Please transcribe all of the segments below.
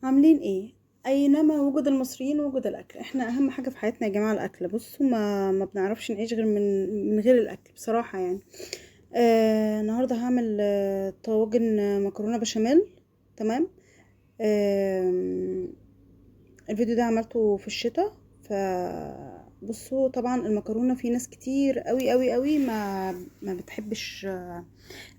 عاملين ايه؟ اينما وجد المصريين وجد الاكل. احنا اهم حاجه في حياتنا يا جماعه الاكل. بصوا، ما بنعرفش نعيش غير من غير الاكل بصراحه يعني. النهارده هعمل طواجن مكرونه بشاميل. تمام. آه الفيديو ده عملته في الشتاء. بصوا، طبعا المكرونه في ناس كتير قوي قوي قوي ما بتحبش،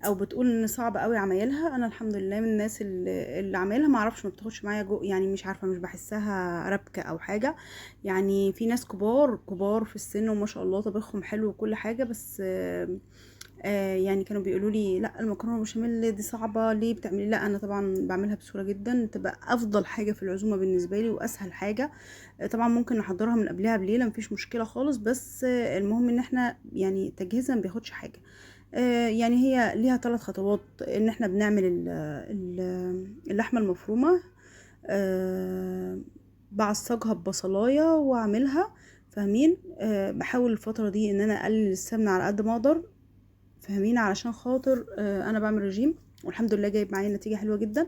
او بتقول ان صعب قوي عمايلها. انا الحمد لله من الناس اللي عمايلها ما اعرفش، ما بتاخدش معايا يعني مش عارفه، مش بحسها ربكه او حاجه. يعني في ناس كبار كبار في السن وما شاء الله طبخهم حلو وكل حاجه، بس يعني كانوا بيقولوا لي لا المكرونه بشاميل دي صعبه ليه بتعملي. لا انا طبعا بعملها بسهوله جدا، تبقى افضل حاجه في العزومه بالنسبه لي واسهل حاجه. طبعا ممكن نحضرها من قبلها بليله، مفيش مشكله خالص، بس المهم ان احنا يعني تجهيزها ما بياخدش حاجه. يعني هي ليها 3 خطوات. ان احنا بنعمل اللحمه المفرومه. آه، بعصجها ببصلايه واعملها. فاهمين؟ بحاول الفتره دي ان انا اقلل السمنه على قد ما اقدر. فاهمين؟ علشان خاطر انا بعمل رجيم، والحمد لله جايب معايا نتيجة حلوة جدا.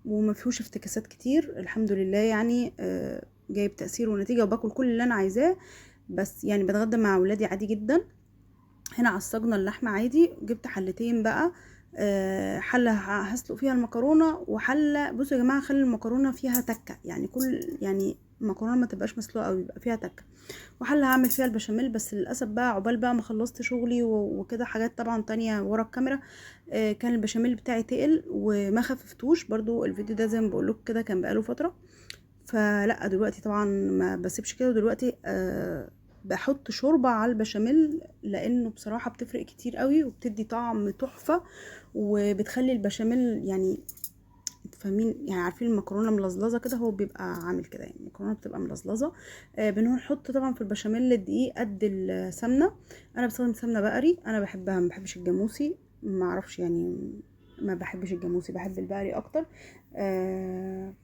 وما فيهوش افتكاسات كتير الحمد لله يعني. جايب تأثير ونتيجة، وباكل كل اللي انا عايزاه. بس يعني بتغدى مع ولادي عادي جدا. هنا عصجنا اللحمة عادي، جبت حلتين بقى. حلة هسلق فيها المكرونة، وحلة بصوا يا جماعة خلي المكرونة فيها تكة، يعني يعني المكرونة ما تبقاش مسلوقة قوي، يبقى فيها تكة. وحلة هعمل فيها البشاميل، بس للأسف بقى عقبال بقى ما خلصت شغلي وكده حاجات طبعا تانية ورا الكاميرا. كان البشاميل بتاعي تقل وما خففتوش برضو. الفيديو ده زي ما بقولك كده كان بقاله فترة. فلا دلوقتي طبعا ما بسيبش كده. دلوقتي بحط شوربة على البشاميل، لانه بصراحة بتفرق كتير قوي وبتدي طعم تحفة. وبتخلي البشاميل يعني فاهمين؟ يعني عارفين المكرونه ملزلزه كده، هو بيبقى عامل كده، يعني المكرونه بتبقى ملزلزه. بنحط طبعا في البشاميل الدقيق قد السمنه. انا بستخدم سمنه بقري، انا بحبها، ما بحبش الجاموسي. ما اعرفش يعني، ما بحبش الجاموسي، بحب البقري اكتر.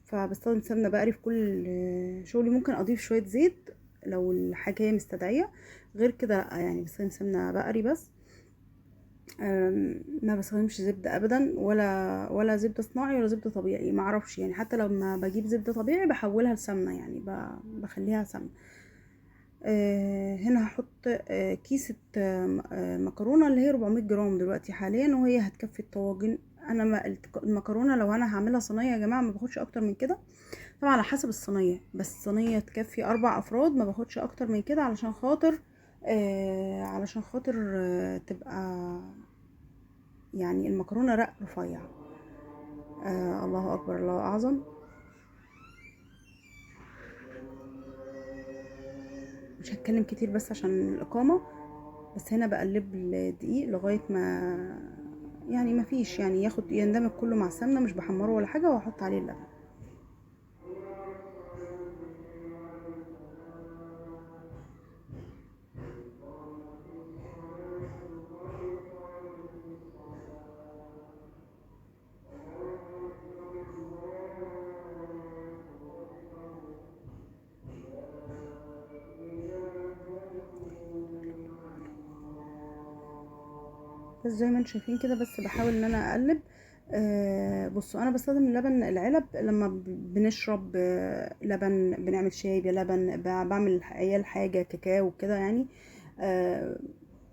فبستخدم سمنه بقري في كل شغلي. ممكن اضيف شويه زيت لو الحاجه هي مستدعيه، غير كده لا، يعني بستخدم سمنه بقري بس. ما بستخدمش زبدة ابدا، ولا زبدة صناعي ولا زبدة طبيعي، ما اعرفش يعني. حتى لما بجيب زبدة طبيعي بحولها لسمنة، يعني بخليها سمنة. هنا هحط كيسة مكرونة اللي هي 400 جرام دلوقتي حاليا، وهي هتكفي الطواجن. انا ما المكرونة لو انا هعملها صينية يا جماعة ما باخدش اكتر من كده. طبعا على حسب الصينية، بس صينية تكفي 4 افراد، ما باخدش اكتر من كده علشان خاطر تبقى يعني المكرونة رق رفيع. الله اكبر الله اعظم. مش هتكلم كتير بس عشان الاقامة. بس هنا بقلب الدقيق لغاية ما يعني ما فيش، يعني ياخد يندمج كله مع السمنة، مش بحمره ولا حاجة، واحط عليه اللبن. بس زي ما انتم شايفين كده، بس بحاول ان انا اقلب. بصوا انا بستخدم اللبن العلب لما بنشرب لبن، بنعمل شاي بلبن، بعمل عيال حاجه كاكاو كده يعني. آه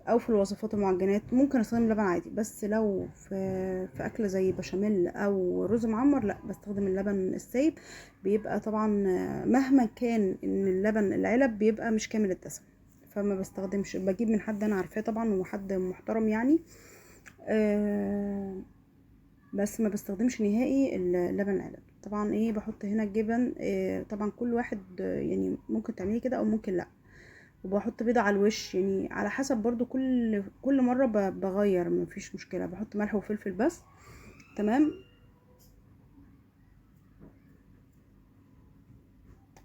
او في الوصفات المعجنات ممكن استخدم لبن عادي، بس لو في اكله زي بشاميل او رز معمر لا بستخدم اللبن السايب. بيبقى طبعا مهما كان ان اللبن العلب بيبقى مش كامل الدسم، فما بستخدمش. بجيب من حد انا عارفاه طبعا وحد محترم يعني. آه بس ما بستخدمش نهائي اللبن العنب. طبعا ايه بحط هنا الجبن. طبعا كل واحد يعني ممكن تعملي كده او ممكن لا. وبحط بيضة على الوش، يعني على حسب برضو كل مرة بغير، ما فيش مشكلة. بحط ملح وفلفل بس. تمام.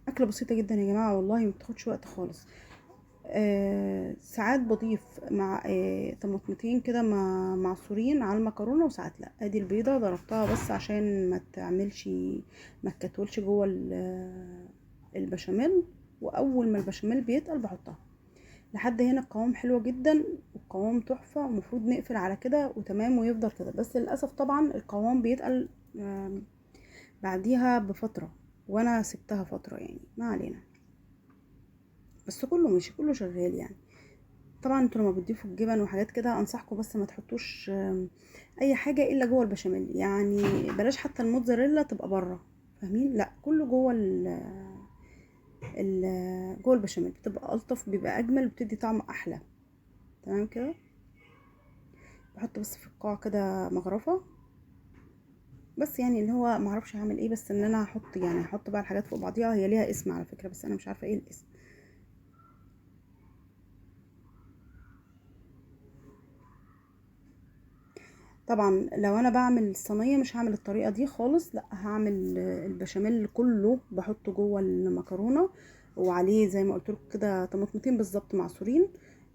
أكلة بسيطة جدا يا جماعة والله، ما بتاخدش وقت خالص. ساعات بضيف مع طماطمتين كده معصورين على المكرونه، وساعات لا. ادي البيضه ضربتها بس عشان ما تعملش، ما تكتولش جوه البشاميل. واول ما البشاميل بيتقل بحطها. لحد هنا القوام حلو جدا، والقوام تحفه، ومفروض نقفل على كده وتمام ويفضل كده. بس للاسف طبعا القوام بيتقل بعديها بفترة، وانا سبتها فترة يعني، ما علينا. بس كله ماشي، كله شغال يعني. طبعا انتوا لما بتضيفوا الجبن وحاجات كده انصحكم بس ما تحطوش اي حاجة الا جوه البشاميل، يعني بلاش حتى الموتزاريلا تبقى بره، فاهمين؟ لا، كله جوه جوه البشاميل بتبقى الطف، بيبقى اجمل، بتدي طعم احلى. تمام كده. بحط بس في القاع كده مغرفة، بس يعني اللي هو معرفش هعمل ايه، بس ان انا هحط يعني هحط بقى الحاجات فوق بعضيها، هي ليها اسم على فكرة بس انا مش عارفة ايه الاسم. طبعا لو انا بعمل صينية مش هعمل الطريقة دي خالص، لا هعمل البشاميل كله بحطه جوه المكرونة، وعليه زي ما قلت لكم كده طماطمتين بالظبط معصورين.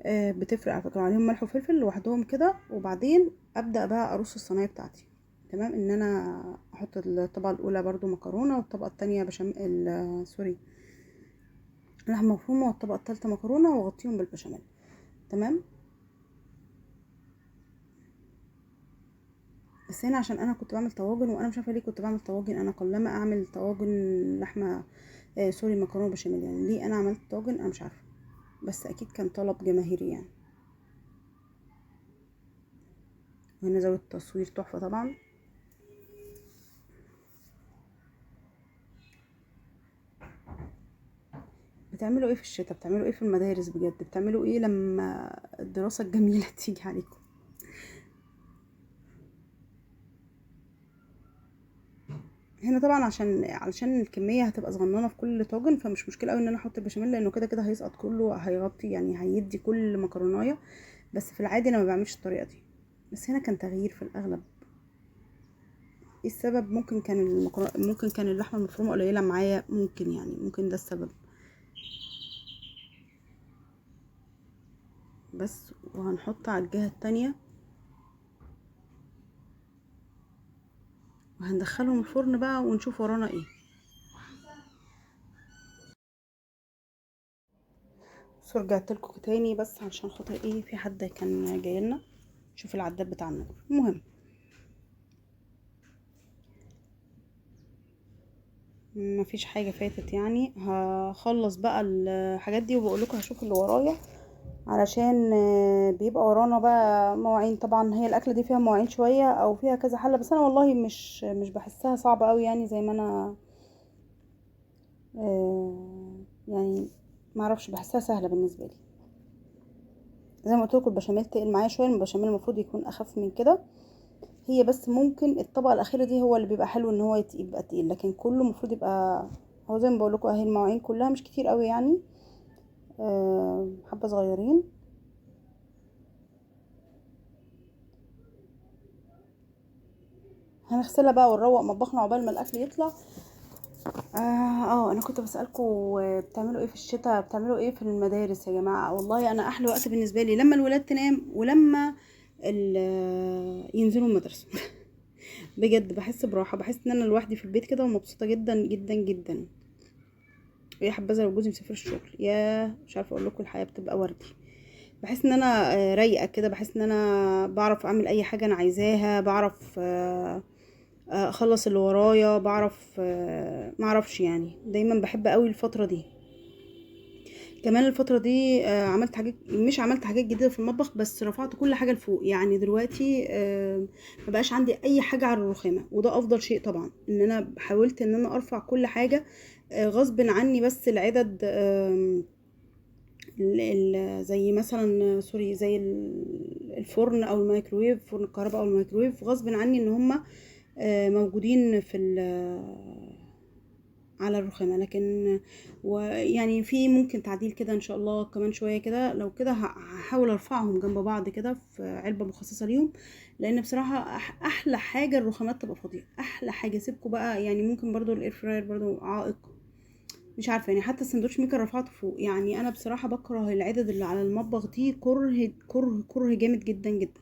بتفرق على فكرة، عليهم ملح وفلفل لوحدهم كده، وبعدين ابدا بقى ارص الصينية بتاعتي. تمام، ان انا احط الطبقة الاولى برضو مكرونة، والطبقة التانية بشاميل، سوري، لحمة مفرومة، والطبقة التالتة مكرونة، واغطيهم بالبشاميل. تمام. بس هنا عشان انا كنت بعمل طواجن، وانا مش عارفه ليه كنت بعمل طواجن، انا قلما اعمل طواجن لحمه، سوري، مكرونه بشاميل، يعني ليه انا عملت طاجن انا مش عارفه، بس اكيد كان طلب جماهيري يعني. وهنا زاويه التصوير تحفه طبعا. بتعملوا ايه في الشتاء؟ بتعملوا ايه في المدارس؟ بجد بتعملوا ايه لما الدراسه الجميله تيجي عليكم؟ هنا طبعا علشان الكميه هتبقى صغننه في كل طاجن، فمش مشكله قوي ان انا احط البشاميل، لانه كده كده هيسقط كله، هيغطي يعني، هيدي كل مكرونايه. بس في العادي انا ما بعملش الطريقه دي، بس هنا كان تغيير في الاغلب. ايه السبب؟ ممكن كان اللحمه المفرومه قليله معايا، ممكن يعني، ممكن ده السبب. بس وهنحط على الجهه التانية، وهندخلهم الفرن بقى ونشوف ورانا ايه. بس رجعت لكم تاني بس علشان خاطر ايه، في حد كان جاي لنا شوف العداد بتاع النور. المهم، مفيش حاجه فاتت يعني، هخلص بقى الحاجات دي وبقول لكم هشوف اللي ورايا، علشان بيبقى ورانا بقى مواعين. طبعا هي الاكله دي فيها مواعين شويه او فيها كذا حله، بس انا والله مش بحسها صعبه قوي يعني، زي ما انا يعني معرفش، بحسها سهله بالنسبه لي. زي ما قلت لكم البشاميل تقل معايا شويه، البشاميل المفروض يكون اخف من كده. هي بس ممكن الطبقه الاخيره دي هو اللي بيبقى حلو ان هو يبقى تقيل، لكن كله المفروض يبقى، هو زي ما بقول لكم اهي المواعين كلها مش كتير قوي يعني، حبه صغيرين. هنغسلها بقى ونروق مطبخنا عقبال ما الاكل يطلع. انا كنت بسألكم بتعملوا ايه في الشتاء؟ بتعملوا ايه في المدارس يا جماعة؟ والله انا احلى وقت بالنسبة لي لما الولاد تنام، ولما ينزلوا المدرسة. بجد بحس براحة، بحس ان انا لوحدي في البيت كده ومبسوطة جدا جدا جدا. يا حبذا لو جوزي مسافر الشغل، يا مش عارفة اقول لكم، الحياة بتبقى وردي. بحس ان انا رايقة كده، بحس ان انا بعرف اعمل اي حاجة انا عايزاها، بعرف اخلص اللي ورايا، بعرف معرفش يعني، دايما بحب قوي الفترة دي. كمان الفترة دي عملت حاجات، مش عملت حاجات جديدة في المطبخ، بس رفعت كل حاجة لفوق يعني. دلوقتي ما بقاش عندي اي حاجة على الرخامة، وده افضل شيء طبعا، ان انا حاولت ان انا ارفع كل حاجة غصب عني. بس العدد زي مثلا سوري، زي الفرن او الميكروويف، فرن الكهرباء او الميكروويف، غصب عني ان هما موجودين على الرخامة. لكن ويعني في ممكن تعديل كده ان شاء الله كمان شوية كده، لو كده هحاول ارفعهم جنب بعض كده في علبة مخصصة ليهم، لان بصراحة احلى حاجة الرخامات تبقى فاضية، احلى حاجة. سيبكوا بقى يعني، ممكن برضو الاير فراير برضو عائق، مش عارفة يعني. حتى السندوتش ميكر رفعته فوق يعني. انا بصراحة بكره العدد اللي على المطبخ دي كره كره كره جامد جدا جدا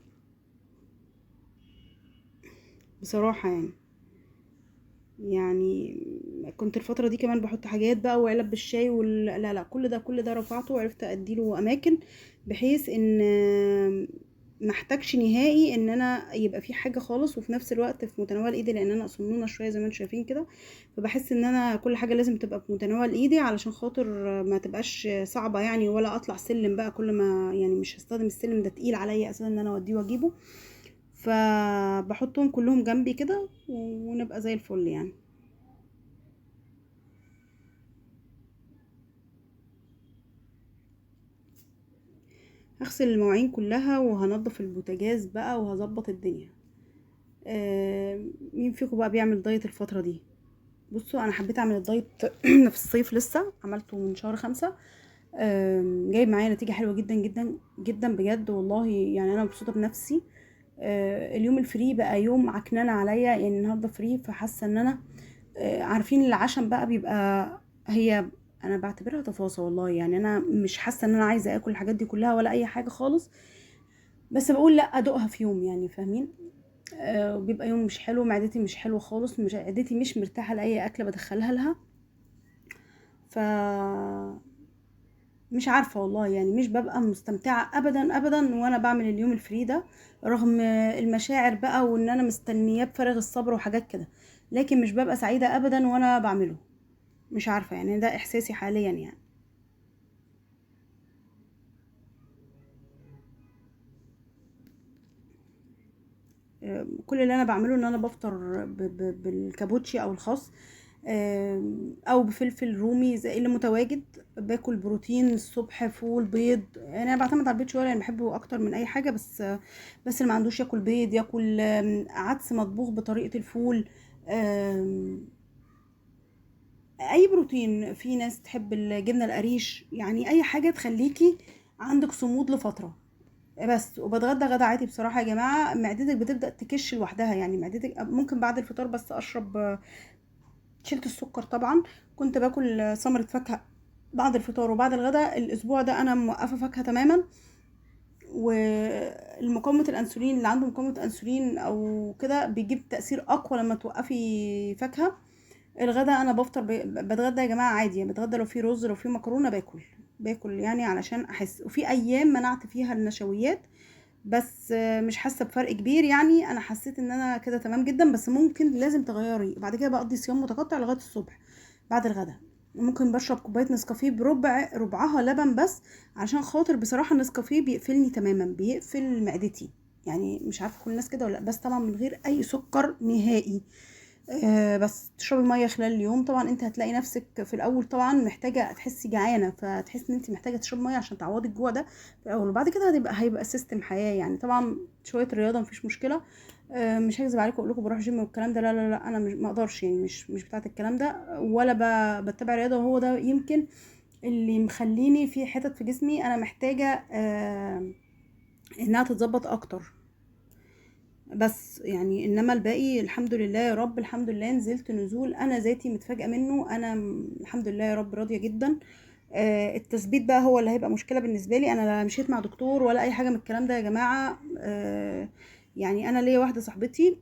بصراحة يعني كنت الفترة دي كمان بحط حاجات بقى، وعلب بالشاي لا لا، كل ده رفعته وعرفت اديله اماكن، بحيث ان محتاجش نهائي ان انا يبقى في حاجه خالص، وفي نفس الوقت في متناول ايدي، لان انا صنونه شويه زي ما انتم شايفين كده. فبحس ان انا كل حاجه لازم تبقى في متناول ايدي علشان خاطر ما تبقاش صعبه يعني، ولا اطلع سلم بقى كل ما يعني مش هستخدم السلم ده، تقيل عليا اساسا ان انا اوديه واجيبه. فبحطهم كلهم جنبي كده ونبقى زي الفل يعني. هغسل المواعين كلها وهنضف البوتاجاز بقى وهظبط الدنيا. مين فيكم بقى بيعمل دايت الفترة دي؟ بصوا انا حبيت اعمل الدايت في الصيف، لسه عملته من شهر 5. جايب معايا نتيجة حلوة جدا جدا جدا بجد والله، يعني انا مبسوطة بنفسي. اليوم الفري بقى يوم عكنانة عليا، يعني النهاردة فري، فحاسة ان انا عارفين العشم بقى بيبقى، هي انا بعتبرها تفاصيل والله، يعني انا مش حاسة ان انا عايزة اكل الحاجات دي كلها ولا اي حاجة خالص، بس بقول لا ادوقها في يوم يعني، فاهمين؟ بيبقى يوم مش حلو، معدتي مش حلوه خالص، مش معدتي مش مرتاحه لاي اكله بدخلها لها. ف مش عارفه والله، يعني مش ببقى مستمتعه ابدا ابدا وانا بعمل اليوم الفري ده، رغم المشاعر بقى وان انا مستنياه بفارغ الصبر وحاجات كده، لكن مش ببقى سعيده ابدا وانا بعمله. مش عارفه يعني، ده احساسي حاليا يعني. كل اللي انا بعمله ان انا بفطر بالكابوتشي او الخس، او بفلفل رومي زي اللي متواجد. باكل بروتين الصبح، فول، بيض، يعني انا بعتمد على البيض شويه لان بحبه اكتر من اي حاجه، بس اللي ما عندوش ياكل بيض، ياكل عدس مطبوخ بطريقه الفول. آم، اي بروتين، في ناس تحب الجبنه القريش، يعني اي حاجه تخليكي عندك صمود لفتره. بس وبتغدى غدا عادي بصراحه يا جماعه، معدتك بتبدا تكش لوحدها، يعني معدتك ممكن بعد الفطار بس اشرب، شلت السكر طبعا. كنت باكل ثمرة فاكهة بعد الفطار وبعد الغداء، الاسبوع ده انا موقفة فاكهة تماما. والمقاومة الانسولين، اللي عنده مقاومة انسولين او كده بيجيب تأثير اقوى لما توقفي فاكهة. الغداء انا بفطر بتغدى يا جماعة عادي، يعني بتغدى لو في رز لو في مكرونة باكل يعني علشان احس. وفي ايام منعت فيها النشويات، بس مش حاسه بفرق كبير يعني، انا حسيت ان انا كده تمام جدا، بس ممكن لازم تغيري بعد كده، بقضي صيام متقطع لغايه الصبح بعد الغداء. ممكن بشرب كوبايه نسكافيه ربعها لبن بس، عشان خاطر بصراحه النسكافيه بيقفلني تماما، بيقفل معدتي. يعني مش عارفه كل الناس كده ولا لا، بس طبعا من غير اي سكر نهائي. بس تشربي ميه خلال اليوم، طبعا انت هتلاقي نفسك في الاول طبعا محتاجه، تحسي جعانه، فتحسي ان انت محتاجه تشربي ميه عشان تعوضي الجوع ده في الاول، وبعد كده هيبقى سيستم حياه يعني. طبعا شويه رياضه مفيش مشكله. مش هكذب عليكم اقول لكم بروح جيم والكلام ده، لا لا لا، انا مش ما اقدرش يعني، مش بتاعه الكلام ده، ولا بتبع رياضه، وهو ده يمكن اللي مخليني في حتت في جسمي انا محتاجه انها تتظبط اكتر. بس يعني انما الباقي الحمد لله يا رب، الحمد لله نزلت نزول انا ذاتي متفاجئه منه، انا الحمد لله يا رب راضيه جدا. التثبيت بقى هو اللي هيبقى مشكله بالنسبه لي، انا لا مشيت مع دكتور ولا اي حاجه من الكلام ده يا جماعه. يعني انا ليا واحده صاحبتي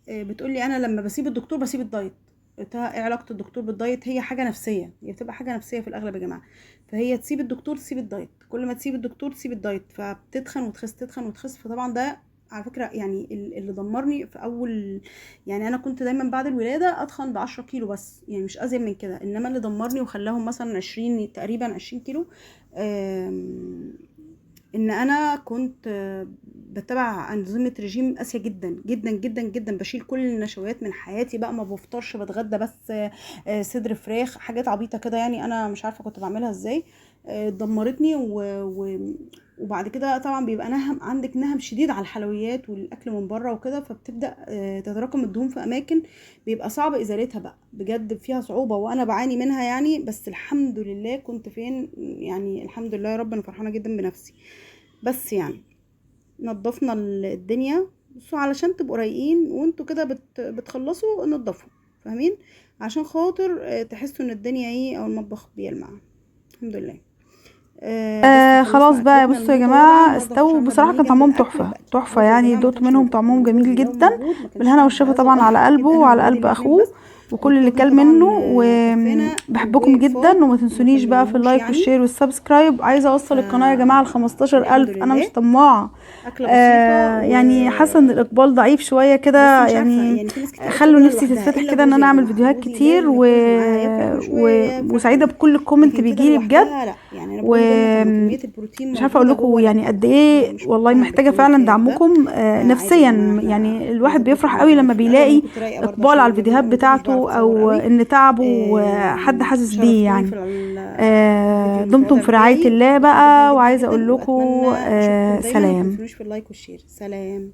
بتقول لي انا لما بسيب الدكتور بسيب الدايت. قلت لها ايه علاقه الدكتور بالدايت؟ هي حاجه نفسيه، هي بتبقى حاجه نفسيه في الاغلب يا جماعه. فهي تسيب الدكتور تسيب الدايت، كل ما تسيب الدكتور تسيب الدايت، فبتتخن وتخس تتخن وتخس. فطبعا ده على فكره يعني اللي دمرني في اول، يعني انا كنت دايما بعد الولاده اتخن ب10 كيلو بس، يعني مش ازيد من كده، انما اللي دمرني وخلاهم مثلا 20 تقريبا 20 كيلو، ان انا كنت بتبع انظمه رجيم قاسيه جدا جدا جدا جدا، بشيل كل النشويات من حياتي بقى، ما بفطرش، بتغدى بس صدر فراخ، حاجات عبيطه كده يعني، انا مش عارفه كنت بعملها ازاي. دمرتني وبعد كده طبعا بيبقى عندك نهم شديد على الحلويات والاكل من بره وكده، فبتبدا تتراكم الدهون في اماكن بيبقى صعب ازالتها بقى، بجد فيها صعوبه وانا بعاني منها يعني. بس الحمد لله كنت فين يعني، الحمد لله يا رب، انا فرحانه جدا بنفسي. بس يعني نضفنا الدنيا، بصوا علشان تبقوا رايقين وانتوا كده بتخلصوا نضفوا، فاهمين؟ عشان خاطر تحسوا ان الدنيا ايه او المطبخ بيلمع. الحمد لله. بس خلاص خلصنا بقى، اكلتنا بصوا يا المتواضعه جماعة النهارده، مكنتش استووا، عامله بصراحة بانيه كان جنب طعمهم الاكل، تحفة تحفة قلت يا يعني، جماعه ما دوت كانش منهم موجود، طعمهم جميل يعني جدا. لو موجود ما كانش بالهنا هعمل والشفا هذا طبعا على الحفل قلبه الكبير ده، وعلى لاولادي قلب الاثنين اخوه. بس. وكل اللي كل منه، وبحبكم جدا. وما تنسونيش بقى في اللايك والشير والسبسكرايب. عايزه اوصل القناه يا جماعه ل 15,000. انا مش طماعه، يعني حاسه ان الاقبال ضعيف شويه كده، يعني خلوا نفسي تتفتح كده ان انا اعمل فيديوهات كتير وسعيده بكل كومنت بيجيلي بجد. ومش عارفه اقول لكم يعني قد ايه والله محتاجه فعلا دعمكم نفسيا. يعني الواحد بيفرح قوي لما بيلاقي اقبال على الفيديوهات بتاعته، او ان تعبه حد حاسس بيه يعني. دمتم في رعايه الله بقى، وعايزه اقول لكم سلام. في اللايك والشير. سلام.